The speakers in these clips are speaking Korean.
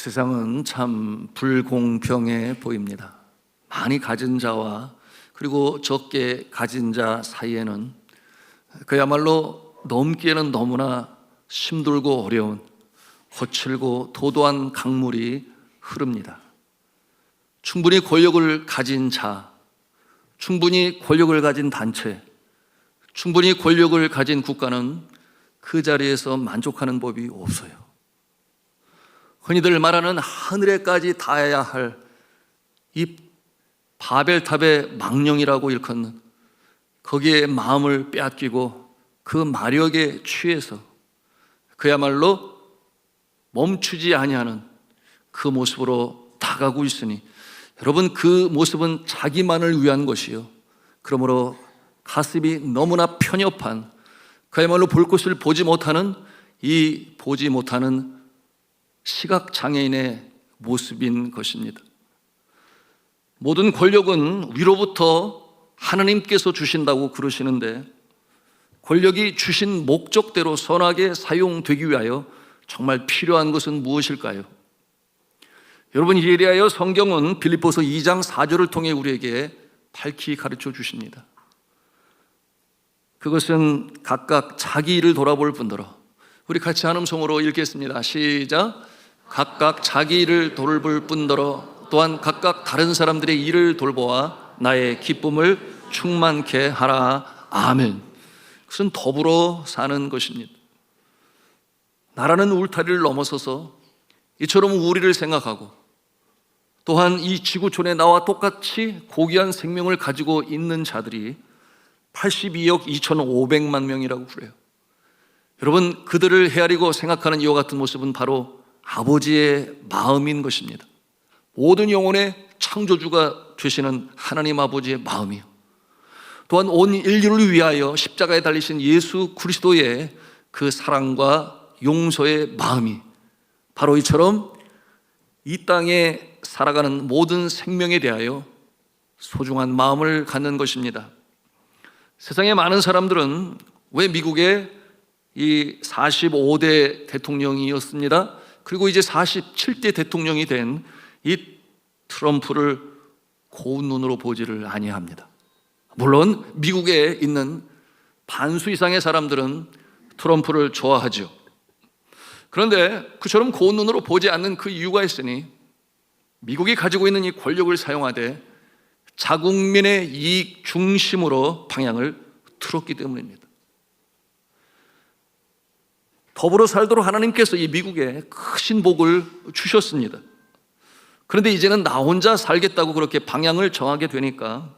세상은 참 불공평해 보입니다. 많이 가진 자와 그리고 적게 가진 자 사이에는 그야말로 넘기에는 너무나 힘들고 어려운 거칠고 도도한 강물이 흐릅니다. 충분히 권력을 가진 자, 충분히 권력을 가진 단체, 충분히 권력을 가진 국가는 그 자리에서 만족하는 법이 없어요. 흔히들 말하는 하늘에까지 닿아야 할 이 바벨탑의 망령이라고 일컫는 거기에 마음을 빼앗기고 그 마력에 취해서 그야말로 멈추지 아니하는 그 모습으로 다가가고 있으니 여러분, 그 모습은 자기만을 위한 것이요, 그러므로 가슴이 너무나 편협한, 그야말로 볼 것을 보지 못하는 시각장애인의 모습인 것입니다. 모든 권력은 위로부터 하나님께서 주신다고 그러시는데, 권력이 주신 목적대로 선하게 사용되기 위하여 정말 필요한 것은 무엇일까요? 여러분, 이에 대하여 성경은 빌립보서 2장 4절을 통해 우리에게 밝히 가르쳐 주십니다. 그것은 각각 자기 일을 돌아볼 뿐더러, 우리 같이 한음성으로 읽겠습니다. 시작. 각각 자기 일을 돌볼 뿐더러 또한 각각 다른 사람들의 일을 돌보아 나의 기쁨을 충만케 하라. 아멘. 그것은 더불어 사는 것입니다. 나라는 울타리를 넘어서서 이처럼 우리를 생각하고, 또한 이 지구촌에 나와 똑같이 고귀한 생명을 가지고 있는 자들이 82억 2,500만 명이라고 그래요. 여러분, 그들을 헤아리고 생각하는 이와 같은 모습은 바로 아버지의 마음인 것입니다. 모든 영혼의 창조주가 되시는 하나님 아버지의 마음이요, 또한 온 인류를 위하여 십자가에 달리신 예수 그리스도의 그 사랑과 용서의 마음이 바로 이처럼 이 땅에 살아가는 모든 생명에 대하여 소중한 마음을 갖는 것입니다. 세상의 많은 사람들은 왜 미국의 이 45대 대통령이었습니다, 그리고 이제 47대 대통령이 된 이 트럼프를 고운 눈으로 보지를 아니합니다. 물론 미국에 있는 반수 이상의 사람들은 트럼프를 좋아하죠. 그런데 그처럼 고운 눈으로 보지 않는 그 이유가 있으니, 미국이 가지고 있는 이 권력을 사용하되 자국민의 이익 중심으로 방향을 틀었기 때문입니다. 더불어 살도록 하나님께서 이 미국에 크신 복을 주셨습니다. 그런데 이제는 나 혼자 살겠다고 그렇게 방향을 정하게 되니까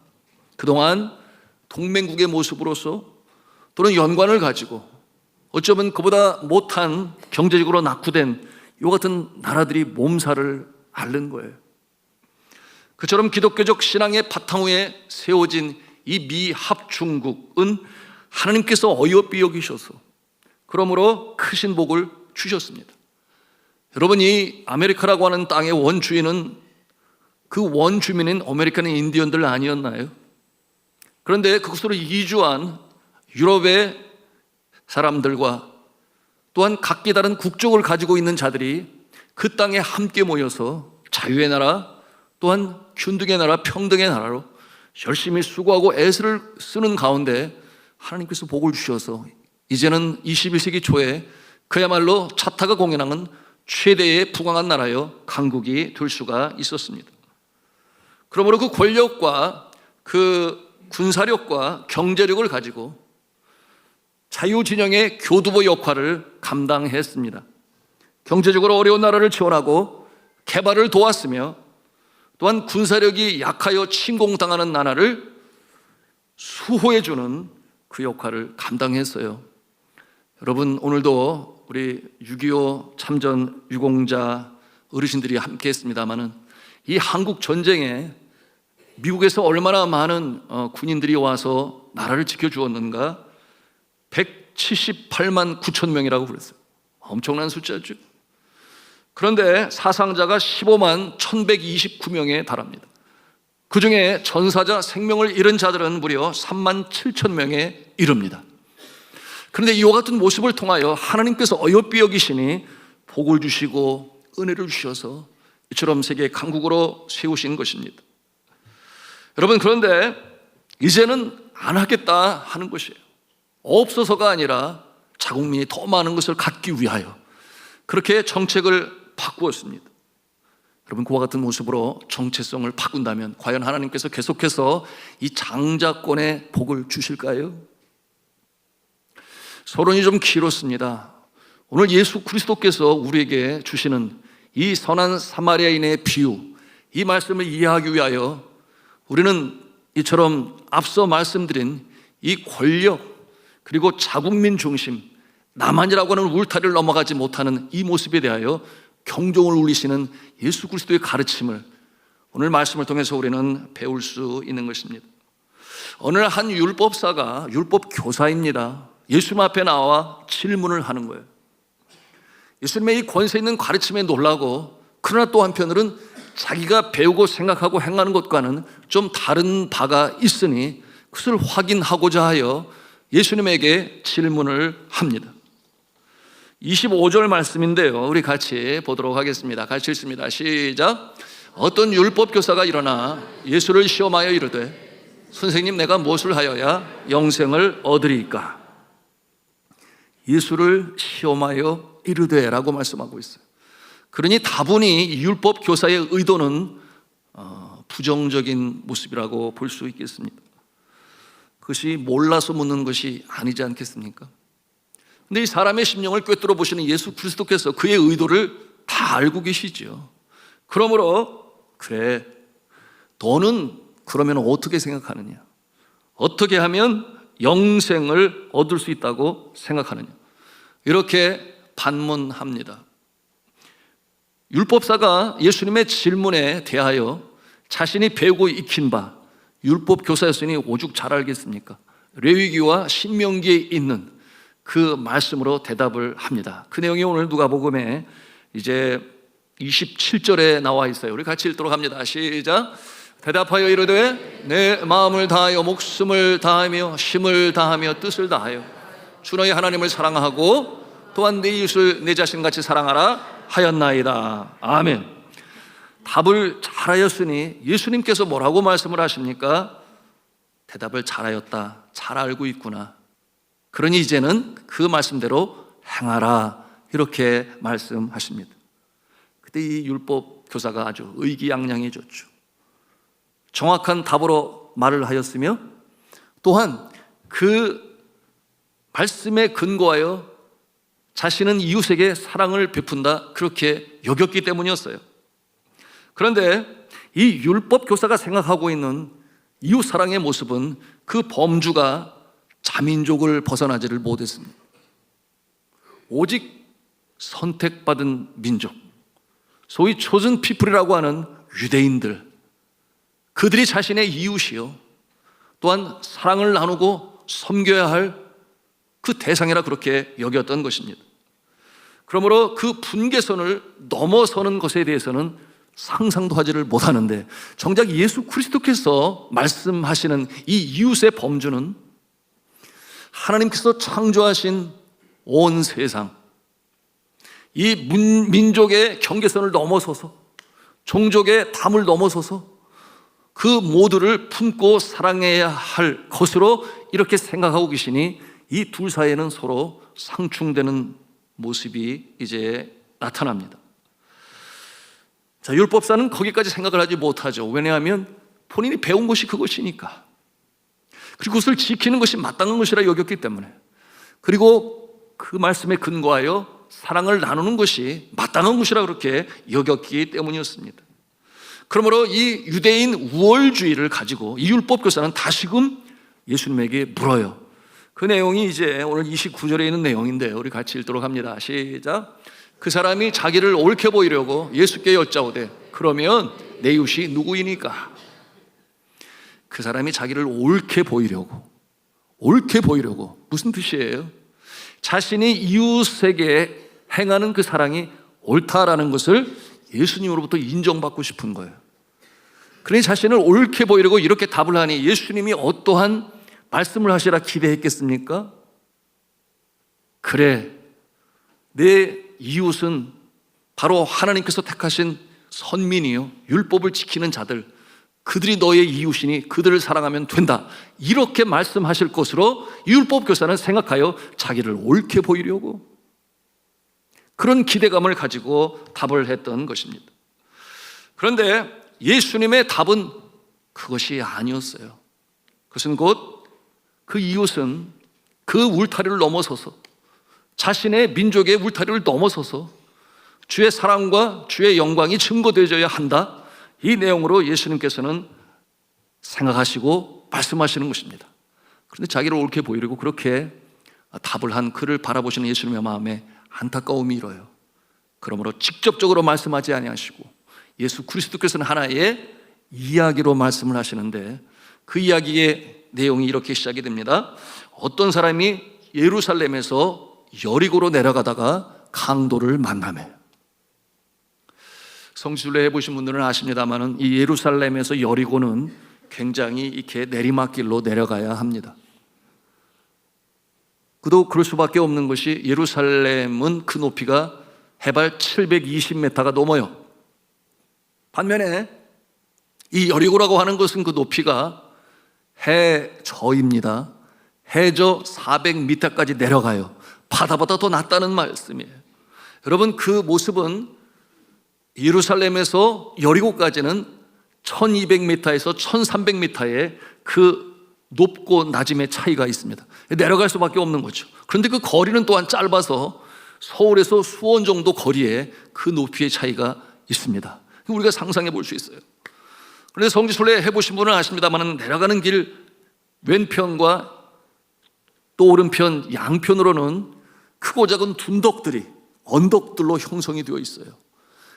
그동안 동맹국의 모습으로서 또는 연관을 가지고 어쩌면 그보다 못한 경제적으로 낙후된 이 같은 나라들이 몸살을 앓는 거예요. 그처럼 기독교적 신앙의 바탕 위에 세워진 이 미합중국은 하나님께서 어이없이 여기셔서 그러므로 크신 복을 주셨습니다. 여러분, 이 아메리카라고 하는 땅의 원주인은 그 원주민인 아메리칸 인디언들 아니었나요? 그런데 그곳으로 이주한 유럽의 사람들과 또한 각기 다른 국적을 가지고 있는 자들이 그 땅에 함께 모여서 자유의 나라, 또한 균등의 나라, 평등의 나라로 열심히 수고하고 애를 쓰는 가운데 하나님께서 복을 주셔서 이제는 21세기 초에 그야말로 차타가 공연하는 최대의 부강한 나라여 강국이 될 수가 있었습니다. 그러므로 그 권력과 그 군사력과 경제력을 가지고 자유진영의 교두보 역할을 감당했습니다. 경제적으로 어려운 나라를 지원하고 개발을 도왔으며, 또한 군사력이 약하여 침공당하는 나라를 수호해주는 그 역할을 감당했어요. 여러분, 오늘도 우리 6.25 참전 유공자 어르신들이 함께 했습니다마는 이 한국 전쟁에 미국에서 얼마나 많은 군인들이 와서 나라를 지켜주었는가? 178만 9천 명이라고 그랬어요. 엄청난 숫자죠. 그런데 사상자가 15만 1129명에 달합니다. 그 중에 전사자, 생명을 잃은 자들은 무려 3만 7천 명에 이릅니다. 그런데 이와 같은 모습을 통하여 하나님께서 어여삐 여기시니 복을 주시고 은혜를 주셔서 이처럼 세계 강국으로 세우신 것입니다. 여러분, 그런데 이제는 안 하겠다 하는 것이에요. 없어서가 아니라 자국민이 더 많은 것을 갖기 위하여 그렇게 정책을 바꾸었습니다. 여러분, 그와 같은 모습으로 정체성을 바꾼다면 과연 하나님께서 계속해서 이 장자권의 복을 주실까요? 서론이 좀 길었습니다. 오늘 예수 그리스도께서 우리에게 주시는 이 선한 사마리아인의 비유, 이 말씀을 이해하기 위하여 우리는 이처럼 앞서 말씀드린 이 권력 그리고 자국민 중심, 나만이라고 하는 울타리를 넘어가지 못하는 이 모습에 대하여 경종을 울리시는 예수 그리스도의 가르침을 오늘 말씀을 통해서 우리는 배울 수 있는 것입니다. 어느 한 율법사가, 율법 교사입니다, 예수님 앞에 나와 질문을 하는 거예요. 예수님의 이 권세 있는 가르침에 놀라고, 그러나 또 한편으로는 자기가 배우고 생각하고 행하는 것과는 좀 다른 바가 있으니 그것을 확인하고자 하여 예수님에게 질문을 합니다. 25절 말씀인데요, 우리 같이 보도록 하겠습니다. 같이 읽습니다. 시작. 어떤 율법 교사가 일어나 예수를 시험하여 이르되 선생님, 내가 무엇을 하여야 영생을 얻으리이까? 예수를 시험하여 이르되라고 말씀하고 있어요. 그러니 다분히 이 율법 교사의 의도는 부정적인 모습이라고 볼 수 있겠습니다. 그것이 몰라서 묻는 것이 아니지 않겠습니까? 근데 이 사람의 심령을 꿰뚫어 보시는 예수 그리스도께서 그의 의도를 다 알고 계시죠. 그러므로 그래, 너는 그러면 어떻게 생각하느냐? 어떻게 하면 영생을 얻을 수 있다고 생각하느냐? 이렇게 반문합니다. 율법사가 예수님의 질문에 대하여 자신이 배우고 익힌 바, 율법 교사였으니 오죽 잘 알겠습니까? 레위기와 신명기에 있는 그 말씀으로 대답을 합니다. 그 내용이 오늘 누가복음에 이제 27절에 나와 있어요. 우리 같이 읽도록 합니다. 시작. 대답하여 이르되 내 마음을 다하여 목숨을 다하며 힘을 다하며 뜻을 다하여 주 너희 하나님을 사랑하고 또한 네 이웃을 내 자신같이 사랑하라 하였나이다. 아멘. 답을 잘하였으니 예수님께서 뭐라고 말씀을 하십니까? 대답을 잘하였다, 잘 알고 있구나, 그러니 이제는 그 말씀대로 행하라, 이렇게 말씀하십니다. 그때 이 율법 교사가 아주 의기양양해졌죠. 정확한 답으로 말을 하였으며 또한 그 말씀에 근거하여 자신은 이웃에게 사랑을 베푼다, 그렇게 여겼기 때문이었어요. 그런데 이 율법 교사가 생각하고 있는 이웃 사랑의 모습은 그 범주가 자민족을 벗어나지를 못했습니다. 오직 선택받은 민족, 소위 chosen people이라고 하는 유대인들, 그들이 자신의 이웃이요 또한 사랑을 나누고 섬겨야 할 그 대상이라 그렇게 여겼던 것입니다. 그러므로 그 분계선을 넘어서는 것에 대해서는 상상도 하지를 못하는데, 정작 예수 그리스도께서 말씀하시는 이 이웃의 범주는 하나님께서 창조하신 온 세상, 이 민족의 경계선을 넘어서서, 종족의 담을 넘어서서 그 모두를 품고 사랑해야 할 것으로 이렇게 생각하고 계시니 이 둘 사이에는 서로 상충되는 모습이 이제 나타납니다. 자, 율법사는 거기까지 생각을 하지 못하죠. 왜냐하면 본인이 배운 것이 그것이니까, 그리고 그것을 지키는 것이 마땅한 것이라 여겼기 때문에, 그리고 그 말씀에 근거하여 사랑을 나누는 것이 마땅한 것이라 그렇게 여겼기 때문이었습니다. 그러므로 이 유대인 우월주의를 가지고 이 율법 교사는 다시금 예수님에게 물어요. 그 내용이 이제 오늘 29절에 있는 내용인데요, 우리 같이 읽도록 합니다. 시작. 그 사람이 자기를 옳게 보이려고 예수께 여짜오되 그러면 내 이웃이 누구이니까? 그 사람이 자기를 옳게 보이려고 무슨 뜻이에요? 자신이 이웃에게 행하는 그 사랑이 옳다라는 것을 예수님으로부터 인정받고 싶은 거예요. 그러니 자신을 옳게 보이려고 이렇게 답을 하니 예수님이 어떠한 말씀을 하시라 기대했겠습니까? 그래, 내 이웃은 바로 하나님께서 택하신 선민이요, 율법을 지키는 자들, 그들이 너의 이웃이니 그들을 사랑하면 된다, 이렇게 말씀하실 것으로 율법 교사는 생각하여 자기를 옳게 보이려고 그런 기대감을 가지고 답을 했던 것입니다. 그런데 예수님의 답은 그것이 아니었어요. 그것은 곧 그 이웃은 그 울타리를 넘어서서, 자신의 민족의 울타리를 넘어서서 주의 사랑과 주의 영광이 증거되어져야 한다, 이 내용으로 예수님께서는 생각하시고 말씀하시는 것입니다. 그런데 자기를 옳게 보이려고 그렇게 답을 한 그를 바라보시는 예수님의 마음에 안타까움이 일어요. 그러므로 직접적으로 말씀하지 아니하시고 예수 그리스도께서는 하나의 이야기로 말씀을 하시는데, 그 이야기의 내용이 이렇게 시작이 됩니다. 어떤 사람이 예루살렘에서 여리고로 내려가다가 강도를 만나매. 성지순례 해보신 분들은 아십니다만 이 예루살렘에서 여리고는 굉장히 이렇게 내리막길로 내려가야 합니다. 그도 그럴 수밖에 없는 것이 예루살렘은 그 높이가 해발 720m가 넘어요. 반면에 이 여리고라고 하는 것은 그 높이가 해저입니다. 해저 400m까지 내려가요. 바다보다 더 낮다는 말씀이에요. 여러분, 그 모습은 예루살렘에서 여리고까지는 1200m에서 1300m의 그 높고 낮음의 차이가 있습니다. 내려갈 수밖에 없는 거죠. 그런데 그 거리는 또한 짧아서 서울에서 수원 정도 거리에 그 높이의 차이가 있습니다. 우리가 상상해 볼 수 있어요. 그런데 성지순례 해보신 분은 아십니다만 내려가는 길 왼편과 또 오른편 양편으로는 크고 작은 둔덕들이, 언덕들로 형성이 되어 있어요.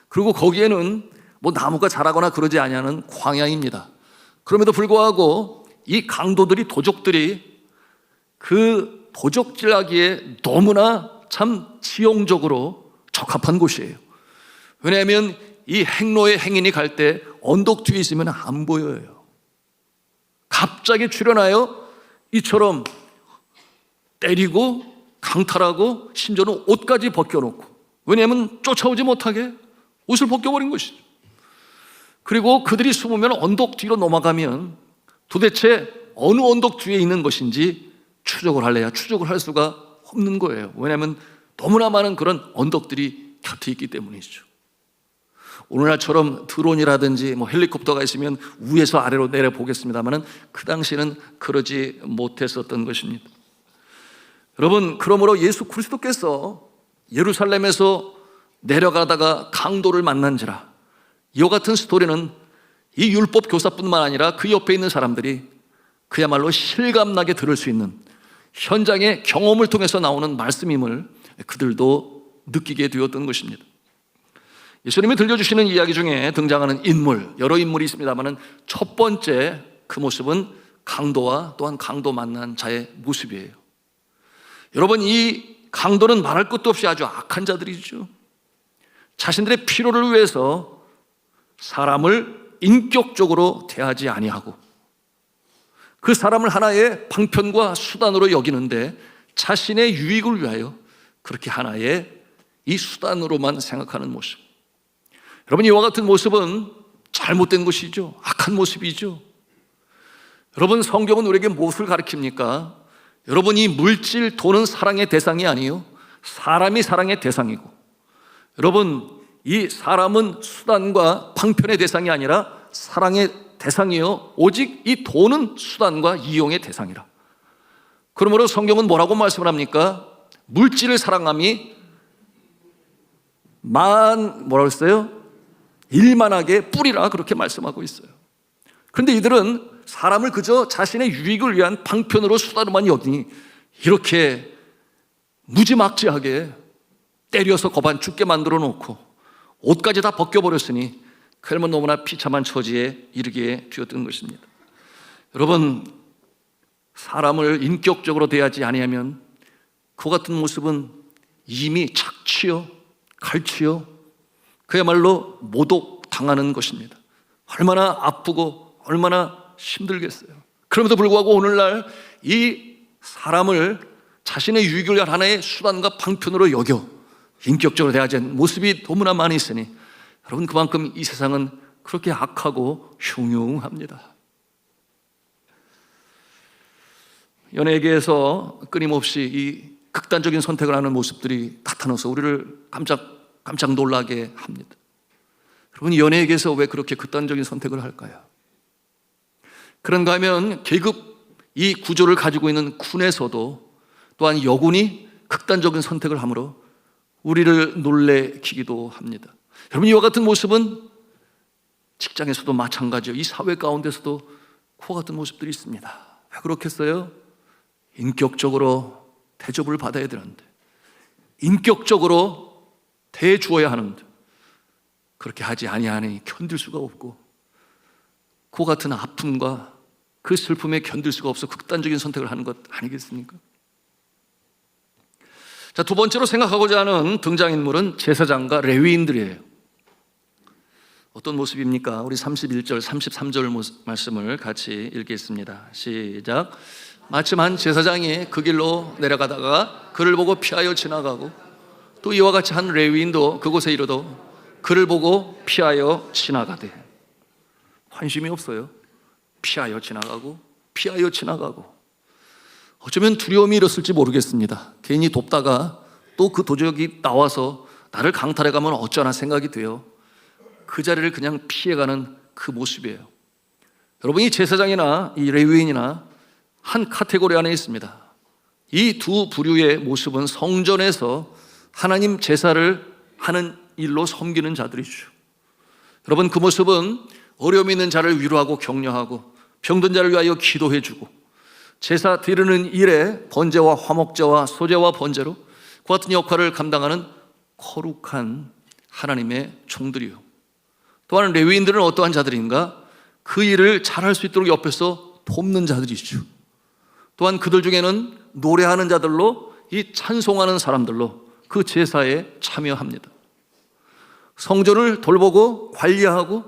그리고 거기에는 뭐 나무가 자라거나 그러지 아니하는 광야입니다. 그럼에도 불구하고 이 강도들이, 도적들이 그 도적질하기에 너무나 참 지형적으로 적합한 곳이에요. 왜냐하면 이 행로의 행인이 갈 때 언덕 뒤에 있으면 안 보여요. 갑자기 출현하여 이처럼 때리고 강탈하고 심지어는 옷까지 벗겨놓고, 왜냐하면 쫓아오지 못하게 옷을 벗겨버린 것이죠. 그리고 그들이 숨으면 언덕 뒤로 넘어가면 도대체 어느 언덕 뒤에 있는 것인지 추적을 할래야 추적을 할 수가 없는 거예요. 왜냐하면 너무나 많은 그런 언덕들이 곁에 있기 때문이죠. 오늘날처럼 드론이라든지 뭐 헬리콥터가 있으면 위에서 아래로 내려보겠습니다만 그 당시에는 그러지 못했었던 것입니다. 여러분, 그러므로 예수 그리스도께서 예루살렘에서 내려가다가 강도를 만난지라, 이와 같은 스토리는 이 율법 교사뿐만 아니라 그 옆에 있는 사람들이 그야말로 실감나게 들을 수 있는 현장의 경험을 통해서 나오는 말씀임을 그들도 느끼게 되었던 것입니다. 예수님이 들려주시는 이야기 중에 등장하는 인물, 여러 인물이 있습니다만 첫 번째 그 모습은 강도와 또한 강도 만난 자의 모습이에요. 여러분, 이 강도는 말할 것도 없이 아주 악한 자들이죠. 자신들의 필요를 위해서 사람을 인격적으로 대하지 아니하고 그 사람을 하나의 방편과 수단으로 여기는데 자신의 유익을 위하여 그렇게 하나의 이 수단으로만 생각하는 모습. 여러분, 이와 같은 모습은 잘못된 것이죠. 악한 모습이죠. 여러분, 성경은 우리에게 무엇을 가르칩니까? 여러분, 이 물질, 돈은 사랑의 대상이 아니에요. 사람이 사랑의 대상이고, 여러분, 이 사람은 수단과 방편의 대상이 아니라 사랑의 대상이요, 오직 이 돈은 수단과 이용의 대상이라. 그러므로 성경은 뭐라고 말씀을 합니까? 물질을 사랑함이 뭐라고 했어요? 일만하게 뿌리라, 그렇게 말씀하고 있어요. 그런데 이들은 사람을 그저 자신의 유익을 위한 방편으로 수단으로만 여기니 이렇게 무지막지하게 때려서 거반 죽게 만들어 놓고 옷까지 다 벗겨버렸으니 그러면 너무나 비참한 처지에 이르게 되었던 것입니다. 여러분, 사람을 인격적으로 대하지 아니하면 그 같은 모습은 이미 착취요, 갈취요, 그야말로 모독 당하는 것입니다. 얼마나 아프고 얼마나 힘들겠어요. 그럼에도 불구하고 오늘날 이 사람을 자신의 유익을 위한 하나의 수단과 방편으로 여겨 인격적으로 대하지 않는 모습이 너무나 많이 있으니 여러분, 그만큼 이 세상은 그렇게 악하고 흉흉합니다. 연예계에서 끊임없이 이 극단적인 선택을 하는 모습들이 나타나서 우리를 깜짝 놀라게 합니다. 여러분, 연예계에서 왜 그렇게 극단적인 선택을 할까요? 그런가 하면 계급 이 구조를 가지고 있는 군에서도 또한 여군이 극단적인 선택을 함으로 우리를 놀래키기도 합니다. 여러분, 이와 같은 모습은 직장에서도 마찬가지요. 이 사회 가운데서도 그와 같은 모습들이 있습니다. 왜 그렇겠어요? 인격적으로 대접을 받아야 되는데, 인격적으로 대주어야 하는데 그렇게 하지 아니하니 견딜 수가 없고, 그와 같은 아픔과 그 슬픔에 견딜 수가 없어 극단적인 선택을 하는 것 아니겠습니까? 자, 두 번째로 생각하고자 하는 등장인물은 제사장과 레위인들이에요. 어떤 모습입니까? 우리 31절, 33절 말씀을 같이 읽겠습니다. 시작. 마침 한 제사장이 그 길로 내려가다가 그를 보고 피하여 지나가고, 또 이와 같이 한 레위인도 그곳에 이르도 그를 보고 피하여 지나가되. 관심이 없어요. 피하여 지나가고 피하여 지나가고. 어쩌면 두려움이 일었을지 모르겠습니다. 괜히 돕다가 또 그 도적이 나와서 나를 강탈해 가면 어쩌나 생각이 돼요. 그 자리를 그냥 피해가는 그 모습이에요. 여러분, 이 제사장이나 이 레위인이나 한 카테고리 안에 있습니다. 이 두 부류의 모습은 성전에서 하나님 제사를 하는 일로 섬기는 자들이죠. 여러분, 그 모습은 어려움 있는 자를 위로하고 격려하고 병든 자를 위하여 기도해주고 제사 드리는 일에 번제와 화목제와 소제와 번제로 그 같은 역할을 감당하는 거룩한 하나님의 종들이요. 또한 레위인들은 어떠한 자들인가? 그 일을 잘할 수 있도록 옆에서 돕는 자들이죠. 또한 그들 중에는 노래하는 자들로, 이 찬송하는 사람들로 그 제사에 참여합니다. 성전을 돌보고 관리하고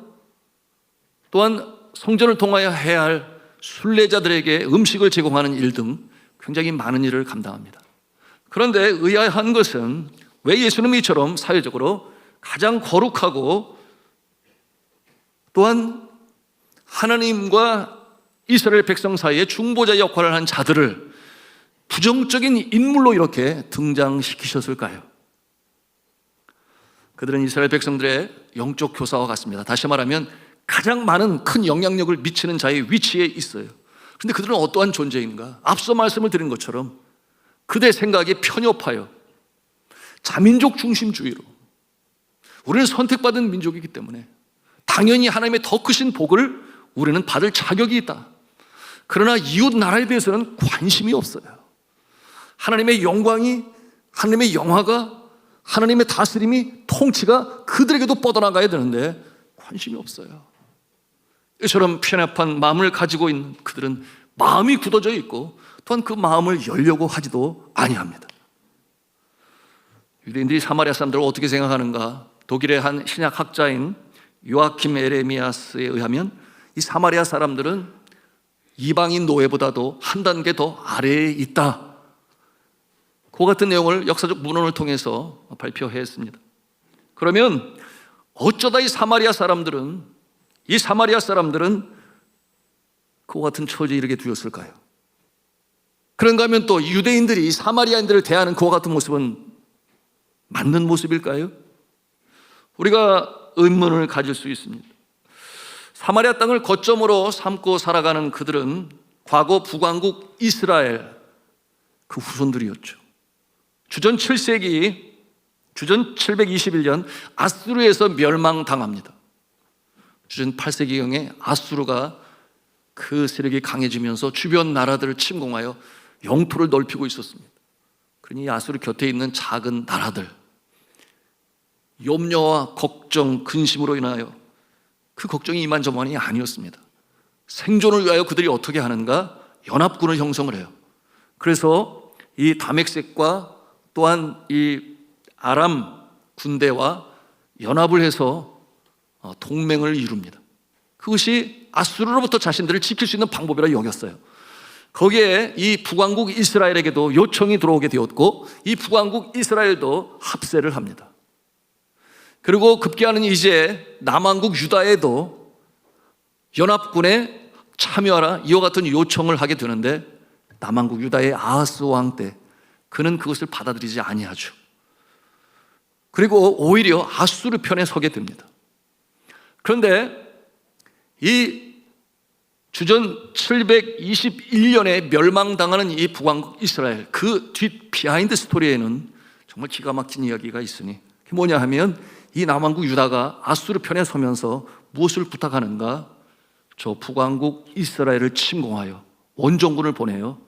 또한 성전을 통하여 해야 할 순례자들에게 음식을 제공하는 일 등 굉장히 많은 일을 감당합니다. 그런데 의아한 것은 왜 예수님이 이처럼 사회적으로 가장 거룩하고 또한 하나님과 이스라엘 백성 사이에 중보자 역할을 한 자들을 부정적인 인물로 이렇게 등장시키셨을까요? 그들은 이스라엘 백성들의 영적 교사와 같습니다. 다시 말하면 가장 많은 큰 영향력을 미치는 자의 위치에 있어요. 그런데 그들은 어떠한 존재인가? 앞서 말씀을 드린 것처럼 그들의 생각이 편협하여 자민족 중심주의로, 우리는 선택받은 민족이기 때문에 당연히 하나님의 더 크신 복을 우리는 받을 자격이 있다. 그러나 이웃 나라에 대해서는 관심이 없어요. 하나님의 영광이, 하나님의 영화가, 하나님의 다스림이, 통치가 그들에게도 뻗어나가야 되는데 관심이 없어요. 이처럼 편협한 마음을 가지고 있는 그들은 마음이 굳어져 있고 또한 그 마음을 열려고 하지도 아니합니다. 유대인들이 사마리아 사람들을 어떻게 생각하는가? 독일의 한 신약 학자인 요아킴 에레미아스에 의하면 이 사마리아 사람들은 이방인 노예보다도 한 단계 더 아래에 있다. 그 같은 내용을 역사적 문헌을 통해서 발표했습니다. 그러면 어쩌다 이 사마리아 사람들은 그 같은 처지에 이르게 되었을까요? 그런가 하면 또 유대인들이 사마리아인들을 대하는 그와 같은 모습은 맞는 모습일까요? 우리가 의문을 가질 수 있습니다. 사마리아 땅을 거점으로 삼고 살아가는 그들은 과거 북왕국 이스라엘 그 후손들이었죠. 주전 7세기, 주전 721년 아수르에서 멸망당합니다. 주전 8세기경에 아수르가 그 세력이 강해지면서 주변 나라들을 침공하여 영토를 넓히고 있었습니다. 그러니 아수르 곁에 있는 작은 나라들, 염려와 걱정, 근심으로 인하여 그 걱정이 이만저만이 아니었습니다. 생존을 위하여 그들이 어떻게 하는가? 연합군을 형성을 해요. 그래서 이 다메섹과 또한 이 아람 군대와 연합을 해서 동맹을 이룹니다. 그것이 아수르로부터 자신들을 지킬 수 있는 방법이라 여겼어요. 거기에 이 북왕국 이스라엘에게도 요청이 들어오게 되었고 이 북왕국 이스라엘도 합세를 합니다. 그리고 급기야는 이제 남왕국 유다에도 연합군에 참여하라 이와 같은 요청을 하게 되는데 남왕국 유다의 아하스 왕 때 그는 그것을 받아들이지 아니하죠. 그리고 오히려 아수르 편에 서게 됩니다. 그런데 이 주전 721년에 멸망당하는 이 북왕국 이스라엘 그 뒷 비하인드 스토리에는 정말 기가 막힌 이야기가 있으니 그게 뭐냐 하면 이 남왕국 유다가 아수르 편에 서면서 무엇을 부탁하는가? 저 북왕국 이스라엘을 침공하여 원정군을 보내요.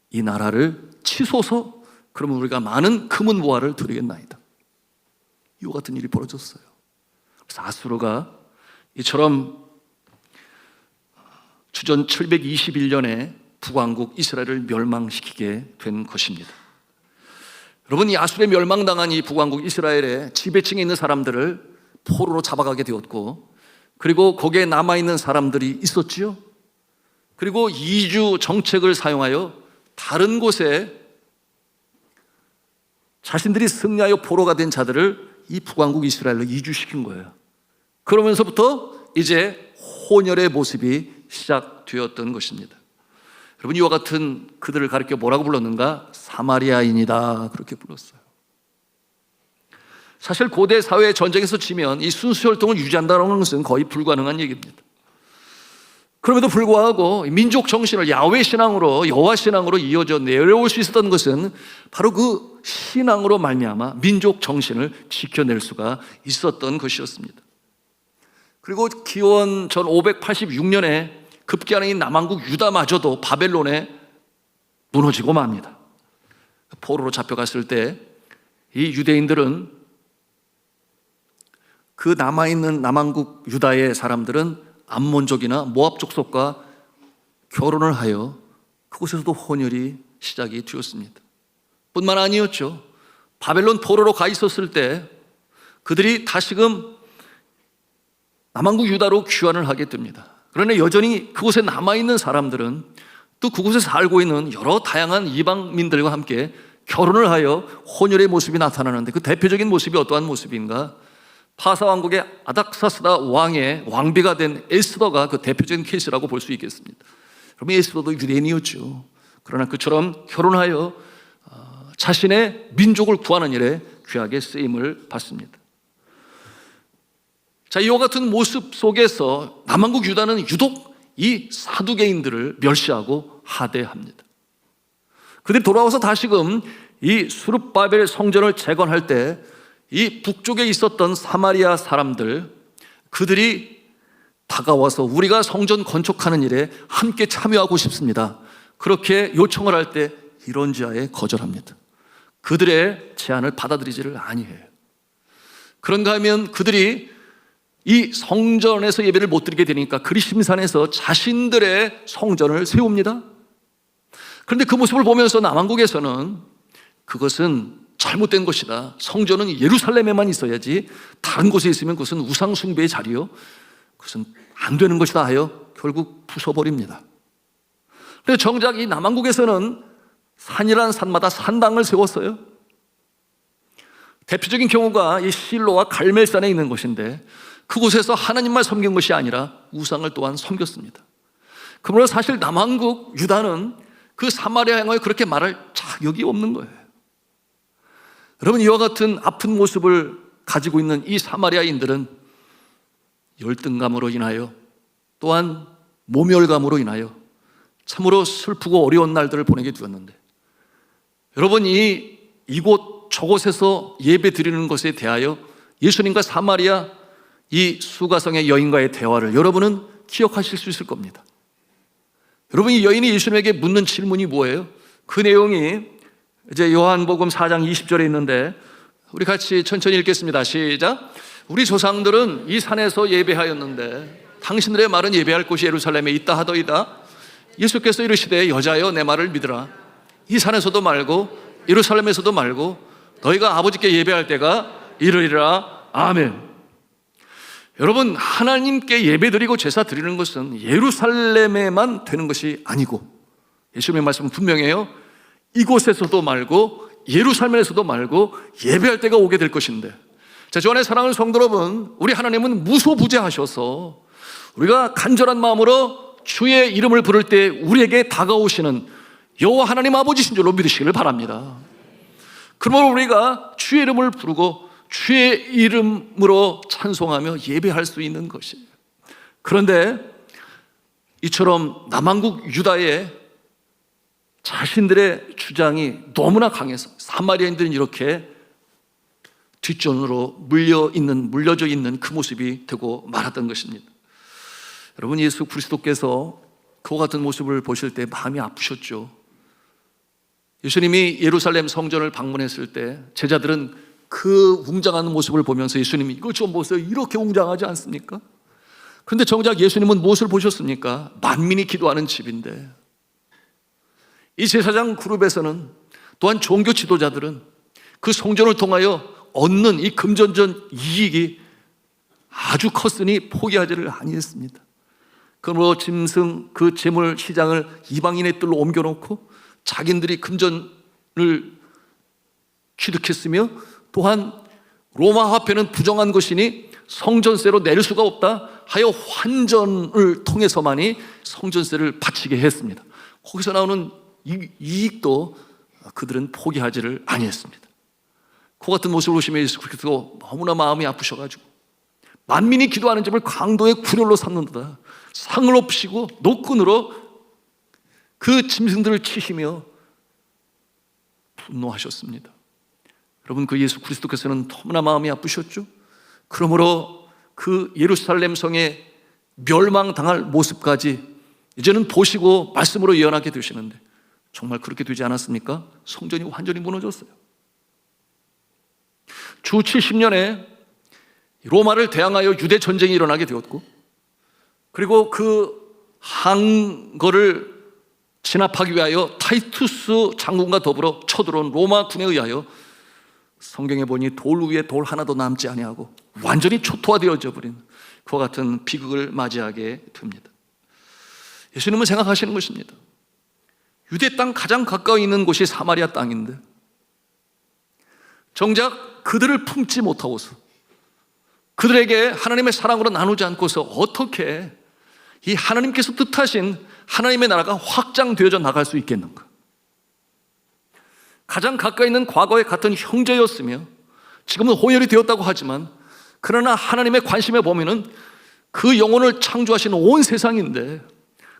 이 나라를 치소서. 그러면 우리가 많은 금은 보화를 드리겠나이다. 이와 같은 일이 벌어졌어요. 그래서 아수르가 이처럼 주전 721년에 북왕국 이스라엘을 멸망시키게 된 것입니다. 여러분, 이 아수르에 멸망당한 이 북왕국 이스라엘의 지배층에 있는 사람들을 포로로 잡아가게 되었고, 그리고 거기에 남아있는 사람들이 있었지요. 그리고 이주 정책을 사용하여 다른 곳에 자신들이 승리하여 포로가 된 자들을 이 북왕국 이스라엘로 이주시킨 거예요. 그러면서부터 이제 혼혈의 모습이 시작되었던 것입니다. 여러분, 이와 같은 그들을 가리켜 뭐라고 불렀는가? 사마리아인이다, 그렇게 불렀어요. 사실 고대 사회의 전쟁에서 지면 이 순수 혈통을 유지한다는 것은 거의 불가능한 얘기입니다. 그럼에도 불구하고 민족 정신을 야훼 신앙으로, 여호와 신앙으로 이어져 내려올 수 있었던 것은 바로 그 신앙으로 말미암아 민족 정신을 지켜낼 수가 있었던 것이었습니다. 그리고 기원 전 586년에 급기야는 이 남왕국 유다마저도 바벨론에 무너지고 맙니다. 포로로 잡혀갔을 때 이 유대인들은, 그 남아있는 남왕국 유다의 사람들은 암몬족이나 모압 족속과 결혼을 하여 그곳에서도 혼혈이 시작이 되었습니다. 뿐만 아니었죠. 바벨론 포로로 가 있었을 때 그들이 다시금 남왕국 유다로 귀환을 하게 됩니다. 그러나 여전히 그곳에 남아있는 사람들은 또 그곳에 살고 있는 여러 다양한 이방민들과 함께 결혼을 하여 혼혈의 모습이 나타나는데, 그 대표적인 모습이 어떠한 모습인가? 파사왕국의 아닥사스다 왕의 왕비가 된 에스더가 그 대표적인 케이스라고 볼 수 있겠습니다. 그러면 에스더도 유대인이었죠. 그러나 그처럼 결혼하여 자신의 민족을 구하는 일에 귀하게 쓰임을 받습니다. 자, 이와 같은 모습 속에서 남왕국 유다는 유독 이 사두개인들을 멸시하고 하대합니다. 그들이 돌아와서 다시금 이 수룹바벨 성전을 재건할 때 이 북쪽에 있었던 사마리아 사람들, 그들이 다가와서 우리가 성전 건축하는 일에 함께 참여하고 싶습니다, 그렇게 요청을 할 때 이런지하에 거절합니다. 그들의 제안을 받아들이지를 아니해요. 그런가 하면 그들이 이 성전에서 예배를 못 드리게 되니까 그리심산에서 자신들의 성전을 세웁니다. 그런데 그 모습을 보면서 남왕국에서는 그것은 잘못된 것이다, 성전은 예루살렘에만 있어야지 다른 곳에 있으면 그것은 우상 숭배의 자리요, 그것은 안 되는 것이다 하여 결국 부숴버립니다. 그런데 정작 이 남왕국에서는 산이란 산마다 산당을 세웠어요. 대표적인 경우가 이 실로와 갈멜산에 있는 것인데, 그곳에서 하나님만 섬긴 것이 아니라 우상을 또한 섬겼습니다. 그러므로 사실 남왕국 유다는 그 사마리아 향하여 그렇게 말할 자격이 없는 거예요. 여러분, 이와 같은 아픈 모습을 가지고 있는 이 사마리아인들은 열등감으로 인하여, 또한 모멸감으로 인하여 참으로 슬프고 어려운 날들을 보내게 되었는데, 여러분, 이곳 저곳에서 예배 드리는 것에 대하여 예수님과 사마리아 이 수가성의 여인과의 대화를 여러분은 기억하실 수 있을 겁니다. 여러분, 이 여인이 예수님에게 묻는 질문이 뭐예요? 그 내용이 이제 요한복음 4장 20절에 있는데, 우리 같이 천천히 읽겠습니다. 시작. 우리 조상들은 이 산에서 예배하였는데 당신들의 말은 예배할 곳이 예루살렘에 있다 하더이다. 예수께서 이르시되, 여자여 내 말을 믿으라. 이 산에서도 말고 예루살렘에서도 말고 너희가 아버지께 예배할 때가 이르리라. 아멘. 여러분, 하나님께 예배 드리고 제사 드리는 것은 예루살렘에만 되는 것이 아니고 예수님의 말씀은 분명해요. 이곳에서도 말고 예루살렘에서도 말고 예배할 때가 오게 될 것인데, 자, 주 안에 사랑하는 성도 여러분, 우리 하나님은 무소부재하셔서 우리가 간절한 마음으로 주의 이름을 부를 때 우리에게 다가오시는 여호와 하나님 아버지신 줄로 믿으시기를 바랍니다. 그러므로 우리가 주의 이름을 부르고 주의 이름으로 찬송하며 예배할 수 있는 것이에요. 그런데 이처럼 남한국 유다의 자신들의 주장이 너무나 강해서 사마리아인들은 이렇게 뒷전으로 물려져 있는 그 모습이 되고 말았던 것입니다. 여러분, 예수 그리스도께서 그와 같은 모습을 보실 때 마음이 아프셨죠. 예수님이 예루살렘 성전을 방문했을 때 제자들은 그 웅장한 모습을 보면서 예수님이 이거 좀 보세요, 이렇게 웅장하지 않습니까? 그런데 정작 예수님은 무엇을 보셨습니까? 만민이 기도하는 집인데, 이 제사장 그룹에서는 또한 종교 지도자들은 그 성전을 통하여 얻는 이 금전적 이익이 아주 컸으니 포기하지를 아니했습니다. 그러므로 짐승 그 재물 시장을 이방인의 뜰로 옮겨놓고 자기들이 금전을 취득했으며, 또한 로마 화폐는 부정한 것이니 성전세로 낼 수가 없다 하여 환전을 통해서만이 성전세를 바치게 했습니다. 거기서 나오는 이익도 그들은 포기하지를 아니했습니다. 그 같은 모습을 보시면 예수 그리스도 너무나 마음이 아프셔가지고 만민이 기도하는 집을 강도의 굴혈로 삼는다, 상을 높이시고 노끈으로 그 짐승들을 치시며 분노하셨습니다. 여러분, 그 예수 그리스도께서는 너무나 마음이 아프셨죠. 그러므로 그 예루살렘 성의 멸망당할 모습까지 이제는 보시고 말씀으로 예언하게 되시는데, 정말 그렇게 되지 않았습니까? 성전이 완전히 무너졌어요. 주 70년에 로마를 대항하여 유대 전쟁이 일어나게 되었고, 그리고 그 항거를 진압하기 위하여 타이투스 장군과 더불어 쳐들어온 로마 군에 의하여 성경에 보니 돌 위에 돌 하나도 남지 아니하고 완전히 초토화되어져 버린 그와 같은 비극을 맞이하게 됩니다. 예수님은 생각하시는 것입니다. 유대 땅 가장 가까이 있는 곳이 사마리아 땅인데, 정작 그들을 품지 못하고서 그들에게 하나님의 사랑으로 나누지 않고서 어떻게 이 하나님께서 뜻하신 하나님의 나라가 확장되어져 나갈 수 있겠는가? 가장 가까이 있는 과거에 같은 형제였으며 지금은 호혈이 되었다고 하지만, 그러나 하나님의 관심의 범위는 그 영혼을 창조하신 온 세상인데,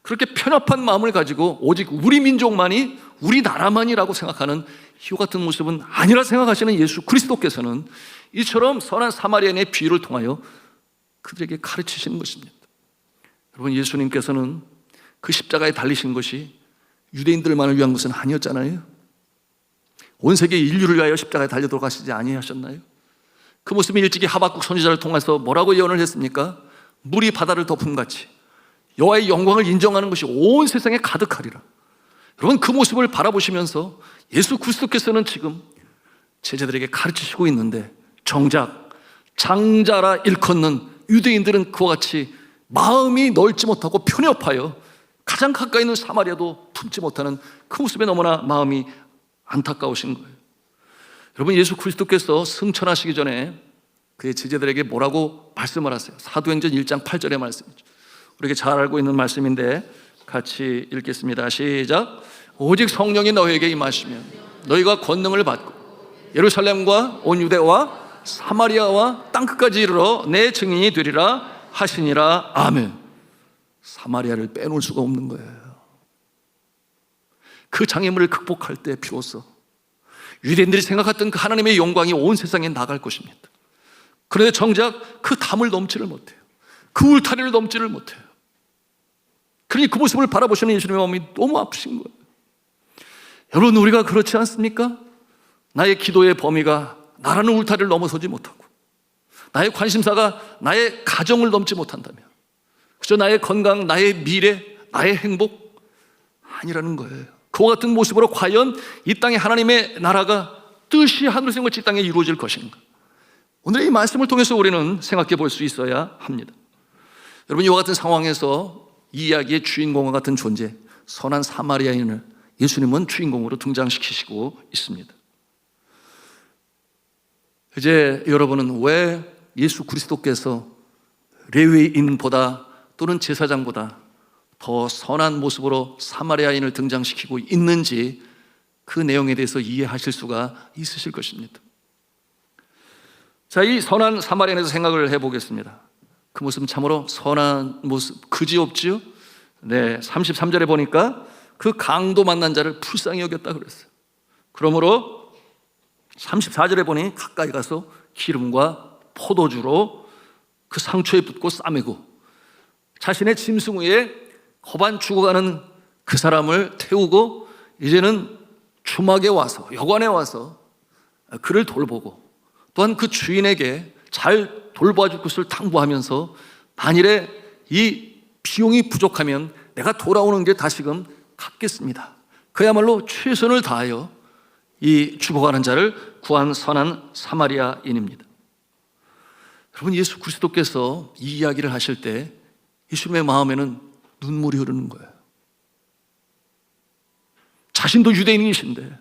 그렇게 편협한 마음을 가지고 오직 우리 민족만이, 우리 나라만이라고 생각하는 이 같은 모습은 아니라 생각하시는 예수 그리스도께서는 이처럼 선한 사마리아인의 비유를 통하여 그들에게 가르치시는 것입니다. 여러분, 예수님께서는 그 십자가에 달리신 것이 유대인들만을 위한 것은 아니었잖아요. 온 세계 인류를 위하여 십자가에 달려 돌아가시지 아니하셨나요? 그 모습이 일찍이 하박국 선지자를 통해서 뭐라고 예언을 했습니까? 물이 바다를 덮음같이 여호와의 영광을 인정하는 것이 온 세상에 가득하리라. 여러분, 그 모습을 바라보시면서 예수 그리스도께서는 지금 제자들에게 가르치시고 있는데, 정작 장자라 일컫는 유대인들은 그와 같이 마음이 넓지 못하고 편협하여 가장 가까이 있는 사마리아도 품지 못하는 그 모습에 너무나 마음이 안타까우신 거예요. 여러분, 예수 그리스도께서 승천하시기 전에 그의 제자들에게 뭐라고 말씀을 하세요? 사도행전 1장 8절의 말씀이죠. 우리에게 잘 알고 있는 말씀인데 같이 읽겠습니다. 시작. 오직 성령이 너희에게 임하시면 너희가 권능을 받고 예루살렘과 온 유대와 사마리아와 땅끝까지 이르러 내 증인이 되리라 하시니라. 아멘. 사마리아를 빼놓을 수가 없는 거예요. 그 장애물을 극복할 때 비로소 유대인들이 생각했던 그 하나님의 영광이 온 세상에 나갈 것입니다. 그런데 정작 그 담을 넘지를 못해요. 그 울타리를 넘지를 못해요. 그러니 그 모습을 바라보시는 예수님의 마음이 너무 아프신 거예요. 여러분, 우리가 그렇지 않습니까? 나의 기도의 범위가 나라는 울타리를 넘어서지 못하고, 나의 관심사가 나의 가정을 넘지 못한다면, 그저 나의 건강, 나의 미래, 나의 행복 아니라는 거예요. 그와 같은 모습으로 과연 이 땅에 하나님의 나라가 뜻이 하늘에서 같이 이 땅에 이루어질 것인가? 오늘 이 말씀을 통해서 우리는 생각해 볼 수 있어야 합니다. 여러분, 이와 같은 상황에서 이 이야기의 주인공과 같은 존재, 선한 사마리아인을 예수님은 주인공으로 등장시키시고 있습니다. 이제 여러분은 왜 예수 그리스도께서 레위인보다 또는 제사장보다 더 선한 모습으로 사마리아인을 등장시키고 있는지 그 내용에 대해서 이해하실 수가 있으실 것입니다. 자, 이 선한 사마리아인에서 생각을 해보겠습니다. 그 모습은 참으로 선한 모습 그지없지요? 네, 33절에 보니까 그 강도 만난 자를 불쌍히 여겼다 그랬어요. 그러므로 34절에 보니 가까이 가서 기름과 포도주로 그 상처에 붓고 싸매고 자신의 짐승 위에 거반 죽어가는 그 사람을 태우고 이제는 주막에 와서, 여관에 와서 그를 돌보고 또한 그 주인에게 잘 돌봐줄 것을 당부하면서 만일에 이 비용이 부족하면 내가 돌아오는 게 다시금 갚겠습니다. 그야말로 최선을 다하여 이 죽어가는 자를 구한 선한 사마리아인입니다. 여러분, 예수 그리스도께서 이 이야기를 하실 때 예수님의 마음에는 눈물이 흐르는 거예요. 자신도 유대인이신데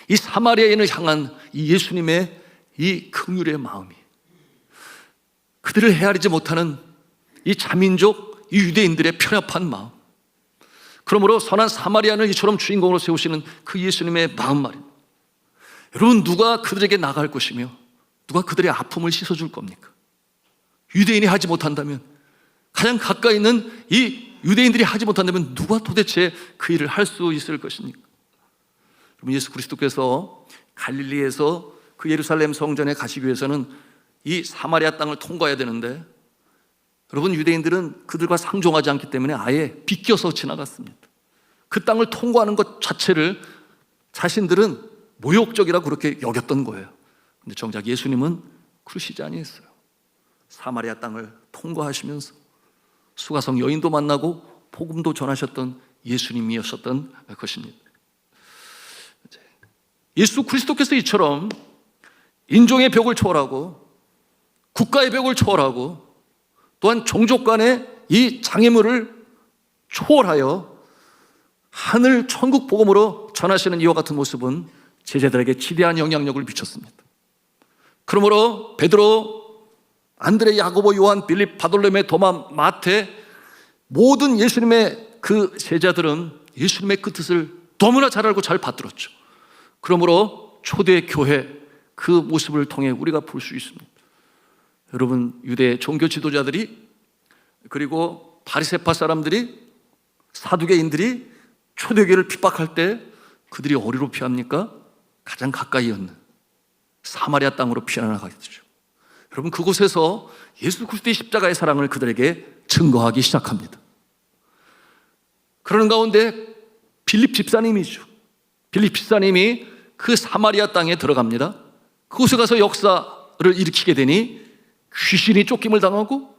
이 사마리아인을 향한 이 예수님의 이 긍휼의 마음이, 그들을 헤아리지 못하는 이 자민족, 이 유대인들의 편협한 마음, 그러므로 선한 사마리아인을 이처럼 주인공으로 세우시는 그 예수님의 마음 말입니다. 여러분, 누가 그들에게 나갈 것이며 누가 그들의 아픔을 씻어줄 겁니까? 유대인이 하지 못한다면, 가장 가까이 있는 이 유대인들이 하지 못한다면 누가 도대체 그 일을 할 수 있을 것입니까? 여러분, 예수 그리스도께서 갈릴리에서 그 예루살렘 성전에 가시기 위해서는 이 사마리아 땅을 통과해야 되는데, 여러분, 유대인들은 그들과 상종하지 않기 때문에 아예 비껴서 지나갔습니다. 그 땅을 통과하는 것 자체를 자신들은 모욕적이라고 그렇게 여겼던 거예요. 근데 정작 예수님은 그러시지 아니했어요. 사마리아 땅을 통과하시면서 수가성 여인도 만나고 복음도 전하셨던 예수님이었던 것입니다. 예수 그리스도께서 이처럼 인종의 벽을 초월하고 국가의 벽을 초월하고 또한 종족 간의 이 장애물을 초월하여 하늘 천국 복음으로 전하시는 이와 같은 모습은 제자들에게 지대한 영향력을 미쳤습니다. 그러므로 베드로, 안드레, 야고보, 요한, 빌립, 바돌로메, 도마, 마태, 모든 예수님의 그 제자들은 예수님의 그 뜻을 너무나 잘 알고 잘 받들었죠. 그러므로 초대 교회 그 모습을 통해 우리가 볼 수 있습니다. 여러분, 유대 종교 지도자들이, 그리고 바리새파 사람들이, 사두개인들이 초대교회를 핍박할 때 그들이 어디로 피합니까? 가장 가까이 있는 사마리아 땅으로 피어나가게 되죠. 여러분, 그곳에서 예수 그리스도의 십자가의 사랑을 그들에게 증거하기 시작합니다. 그러는 가운데 빌립 집사님이죠. 빌립 집사님이 그 사마리아 땅에 들어갑니다. 그곳에 가서 역사를 일으키게 되니 귀신이 쫓김을 당하고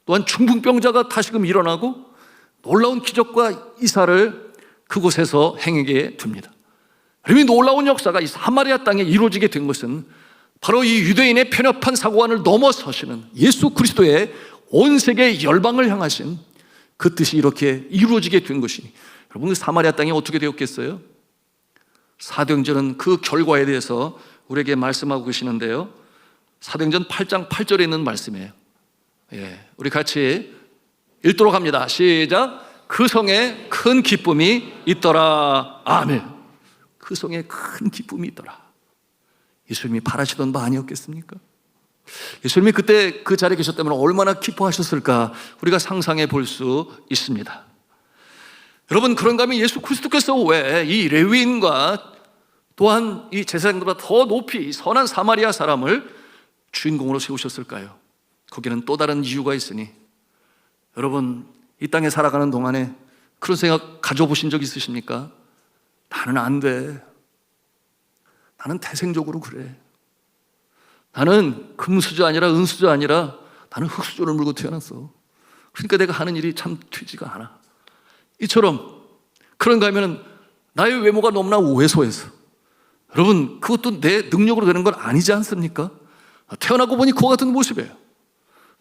또한 중풍병자가 다시금 일어나고 놀라운 기적과 이사를 그곳에서 행하게 됩니다. 이 놀라운 역사가 이 사마리아 땅에 이루어지게 된 것은 바로 이 유대인의 편협한 사고관을 넘어서시는 예수 그리스도의 온 세계 열방을 향하신 그 뜻이 이렇게 이루어지게 된 것이니, 여러분, 그 사마리아 땅이 어떻게 되었겠어요? 사도행전은 그 결과에 대해서 우리에게 말씀하고 계시는데요, 사도행전 8장 8절에 있는 말씀이에요. 우리 같이 읽도록 합니다. 시작. 그 성에 큰 기쁨이 있더라. 아멘. 그 성에 큰 기쁨이 있더라. 예수님이 바라시던 바 아니었겠습니까? 예수님이 그때 그 자리에 계셨다면 얼마나 기뻐하셨을까 우리가 상상해 볼 수 있습니다. 여러분, 그런가 하면 예수 그리스도께서 왜 이 레위인과 또한 이 제사장들보다 더 높이 선한 사마리아 사람을 주인공으로 세우셨을까요? 거기는 또 다른 이유가 있으니, 여러분, 이 땅에 살아가는 동안에 그런 생각 가져보신 적 있으십니까? 나는 안 돼. 나는 태생적으로 그래. 나는 금수저 아니라 은수저 아니라 나는 흙수저를 물고 태어났어. 그러니까 내가 하는 일이 참 되지가 않아. 이처럼 그런가 하면 나의 외모가 너무나 왜소해서, 여러분, 그것도 내 능력으로 되는 건 아니지 않습니까? 태어나고 보니 그와 같은 모습이에요.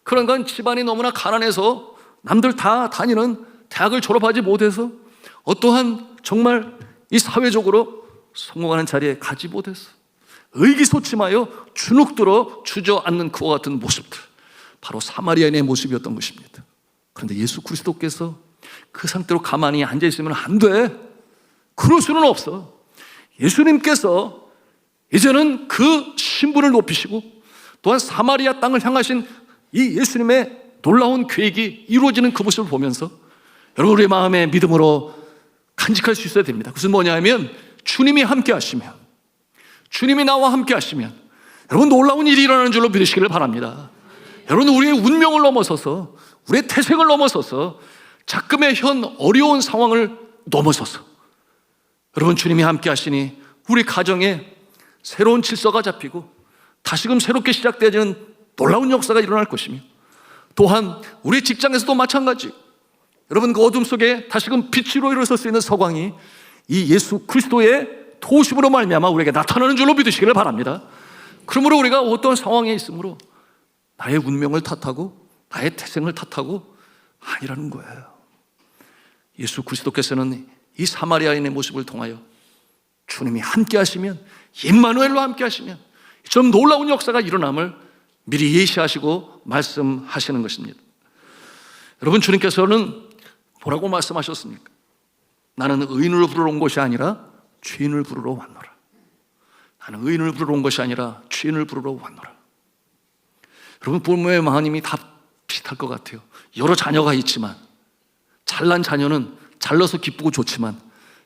그런가 하면 집안이 너무나 가난해서 남들 다 다니는 대학을 졸업하지 못해서 어떠한 정말 이 사회적으로 성공하는 자리에 가지 못했어. 의기소침하여 주눅들어 주저앉는 그와 같은 모습들, 바로 사마리아인의 모습이었던 것입니다. 그런데 예수 그리스도께서 그 상태로 가만히 앉아있으면 안 돼. 그럴 수는 없어. 예수님께서 이제는 그 신분을 높이시고 또한 사마리아 땅을 향하신 이 예수님의 놀라운 계획이 이루어지는 그 모습을 보면서 여러분, 우리의 마음에 믿음으로 간직할 수 있어야 됩니다. 그것은 뭐냐 하면, 주님이 함께 하시면, 주님이 나와 함께 하시면 여러분, 놀라운 일이 일어나는 줄로 믿으시기를 바랍니다. 여러분, 우리의 운명을 넘어서서, 우리의 태생을 넘어서서, 작금의 현 어려운 상황을 넘어서서 여러분, 주님이 함께 하시니 우리 가정에 새로운 질서가 잡히고 다시금 새롭게 시작되어지는 놀라운 역사가 일어날 것이며, 또한 우리 직장에서도 마찬가지, 여러분, 그 어둠 속에 다시금 빛으로 일어설 수 있는 서광이 이 예수 그리스도의 도우심으로 말미암아 우리에게 나타나는 줄로 믿으시기를 바랍니다. 그러므로 우리가 어떤 상황에 있으므로 나의 운명을 탓하고 나의 태생을 탓하고 아니라는 거예요. 예수 그리스도께서는 이 사마리아인의 모습을 통하여 주님이 함께 하시면, 임마누엘로 함께 하시면 좀 놀라운 역사가 일어남을 미리 예시하시고 말씀하시는 것입니다. 여러분, 주님께서는 뭐라고 말씀하셨습니까? 나는 의인을 부르러 온 것이 아니라 죄인을 부르러 왔노라. 나는 의인을 부르러 온 것이 아니라 죄인을 부르러 왔노라. 여러분, 부모의 마음이 다 비슷할 것 같아요. 여러 자녀가 있지만, 잘난 자녀는 잘나서 기쁘고 좋지만,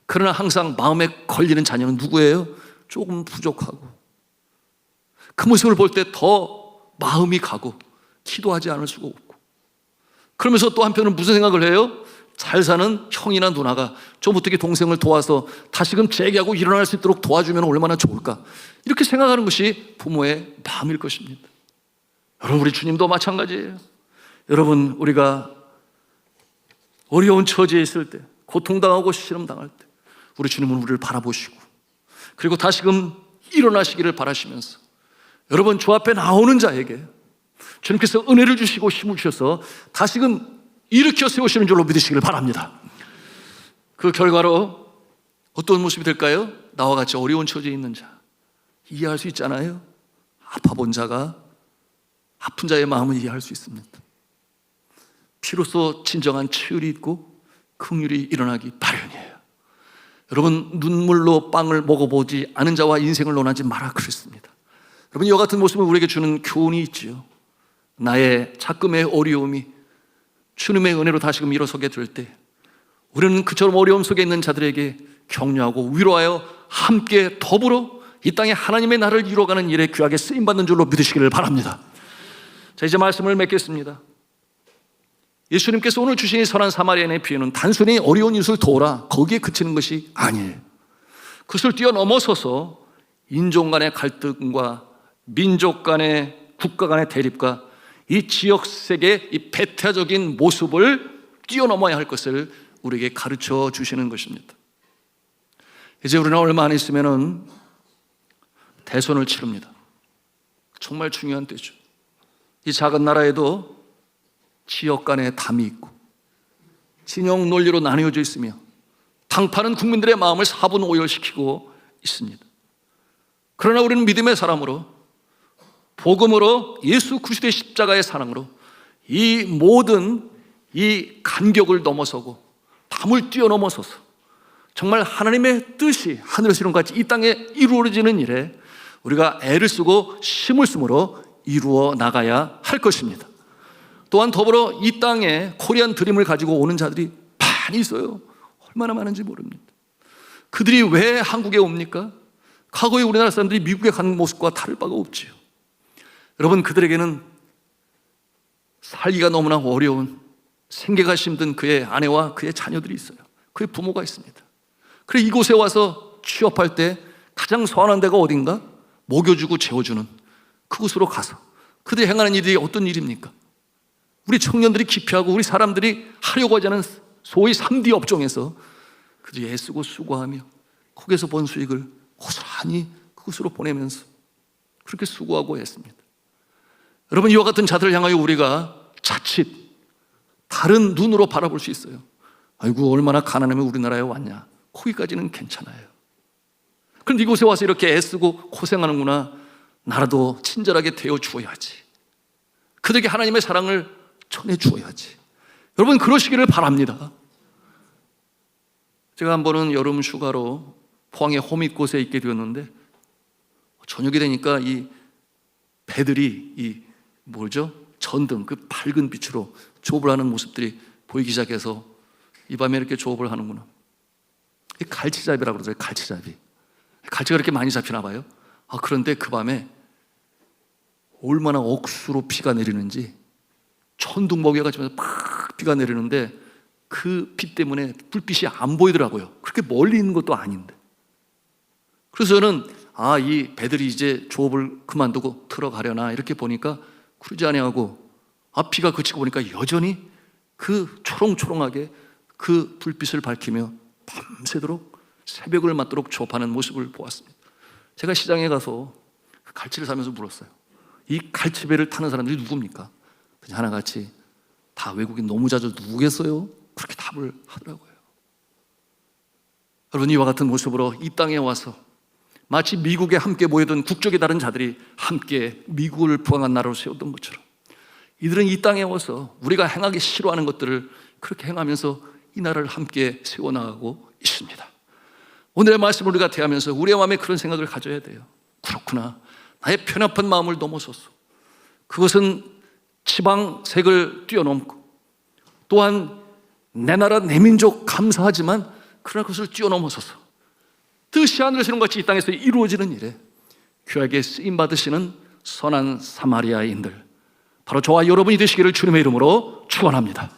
그러나 항상 마음에 걸리는 자녀는 누구예요? 조금 부족하고, 그 모습을 볼 때 더 마음이 가고 기도하지 않을 수가 없고, 그러면서 또 한편은 무슨 생각을 해요? 잘 사는 형이나 누나가 좀 어떻게 동생을 도와서 다시금 재기하고 일어날 수 있도록 도와주면 얼마나 좋을까, 이렇게 생각하는 것이 부모의 마음일 것입니다. 여러분, 우리 주님도 마찬가지예요. 여러분, 우리가 어려운 처지에 있을 때, 고통당하고 시름당할 때 우리 주님은 우리를 바라보시고, 그리고 다시금 일어나시기를 바라시면서 여러분, 주 앞에 나오는 자에게 주님께서 은혜를 주시고 힘을 주셔서 다시금 일으켜 세우시는 줄로 믿으시기를 바랍니다. 그 결과로 어떤 모습이 될까요? 나와 같이 어려운 처지에 있는 자, 이해할 수 있잖아요. 아파본 자가 아픈 자의 마음을 이해할 수 있습니다. 비로소 진정한 치유이 있고 긍휼이 일어나기 마련이에요. 여러분, 눈물로 빵을 먹어보지 않은 자와 인생을 논하지 마라 그랬습니다. 여러분, 이와 같은 모습을 우리에게 주는 교훈이 있지요. 나의 작금의 어려움이 주님의 은혜로 다시금 일어서게 될 때 우리는 그처럼 어려움 속에 있는 자들에게 격려하고 위로하여 함께 더불어 이 땅에 하나님의 나라를 이루어가는 일에 귀하게 쓰임받는 줄로 믿으시기를 바랍니다. 자, 이제 말씀을 맺겠습니다. 예수님께서 오늘 주신 이 선한 사마리아인의 비유는 단순히 어려운 이웃을 도우라, 거기에 그치는 것이 아니에요. 그것을 뛰어넘어서서 인종 간의 갈등과 민족 간의, 국가 간의 대립과 이 지역색의 이 배타적인 모습을 뛰어넘어야 할 것을 우리에게 가르쳐 주시는 것입니다. 이제 우리는 얼마 안 있으면 대선을 치릅니다. 정말 중요한 때죠. 이 작은 나라에도 지역 간의 담이 있고 진영 논리로 나뉘어져 있으며 당파는 국민들의 마음을 사분오열시키고 있습니다. 그러나 우리는 믿음의 사람으로, 복음으로, 예수 그리스도의 십자가의 사랑으로 이 모든 이 간격을 넘어서고 담을 뛰어넘어서서 정말 하나님의 뜻이 하늘에서 이룬 같이 이 땅에 이루어지는 일에 우리가 애를 쓰고 힘을 쓰므로 이루어 나가야 할 것입니다. 또한 더불어 이 땅에 코리안 드림을 가지고 오는 자들이 많이 있어요. 얼마나 많은지 모릅니다. 그들이 왜 한국에 옵니까? 과거에 우리나라 사람들이 미국에 간 모습과 다를 바가 없지요. 여러분, 그들에게는 살기가 너무나 어려운, 생계가 힘든 그의 아내와 그의 자녀들이 있어요. 그의 부모가 있습니다. 그래, 이곳에 와서 취업할 때 가장 선한 데가 어딘가? 먹여주고 재워주는 그곳으로 가서 그들이 행하는 일이 어떤 일입니까? 우리 청년들이 기피하고 우리 사람들이 하려고 하지 않은 소위 3D 업종에서 그들이 애쓰고 수고하며 거기에서 번 수익을 고스란히 그곳으로 보내면서 그렇게 수고하고 했습니다. 여러분, 이와 같은 자들을 향하여 우리가 자칫 다른 눈으로 바라볼 수 있어요. 아이고 얼마나 가난하면 우리나라에 왔냐. 거기까지는 괜찮아요. 그런데 이곳에 와서 이렇게 애쓰고 고생하는구나. 나라도 친절하게 대어 주어야지. 그들에게 하나님의 사랑을 전해 주어야지. 여러분 그러시기를 바랍니다. 제가 한 번은 여름 휴가로 포항의 호밋곳에 있게 되었는데 저녁이 되니까 이 배들이 이 전등 그 밝은 빛으로 조업을 하는 모습들이 보이기 시작해서 이 밤에 이렇게 조업을 하는구나. 이 갈치잡이라고 그러죠. 갈치잡이. 갈치가 그렇게 많이 잡히나 봐요. 그런데 그 밤에 얼마나 억수로 비가 내리는지 천둥번개가 막 비가 내리는데 그 빛 때문에 불빛이 안 보이더라고요. 그렇게 멀리 있는 것도 아닌데. 그래서 저는 이 배들이 이제 조업을 그만두고 들어가려나 이렇게 보니까 그러지 아니하고 비가 그치고 보니까 여전히 그 초롱초롱하게 그 불빛을 밝히며 밤새도록 새벽을 맞도록 조업하는 모습을 보았습니다. 제가 시장에 가서 그 갈치를 사면서 물었어요. 이 갈치배를 타는 사람들이 누굽니까? 그냥 하나같이 다 외국인 너무 자주 누구겠어요? 그렇게 답을 하더라고요. 여러분 이와 같은 모습으로 이 땅에 와서 마치 미국에 함께 모여든 국적이 다른 자들이 함께 미국을 부강한 나라로 세웠던 것처럼 이들은 이 땅에 와서 우리가 행하기 싫어하는 것들을 그렇게 행하면서 이 나라를 함께 세워나가고 있습니다. 오늘의 말씀을 우리가 대하면서 우리의 마음에 그런 생각을 가져야 돼요. 그렇구나. 나의 편협한 마음을 넘어서서 그것은 지방색을 뛰어넘고 또한 내 나라 내 민족 감사하지만 그러나 그것을 뛰어넘어서서 뜻이 하늘에서 같이 이 땅에서 이루어지는 일에 귀하게 쓰임받으시는 선한 사마리아인들 바로 저와 여러분이 되시기를 주님의 이름으로 축원합니다.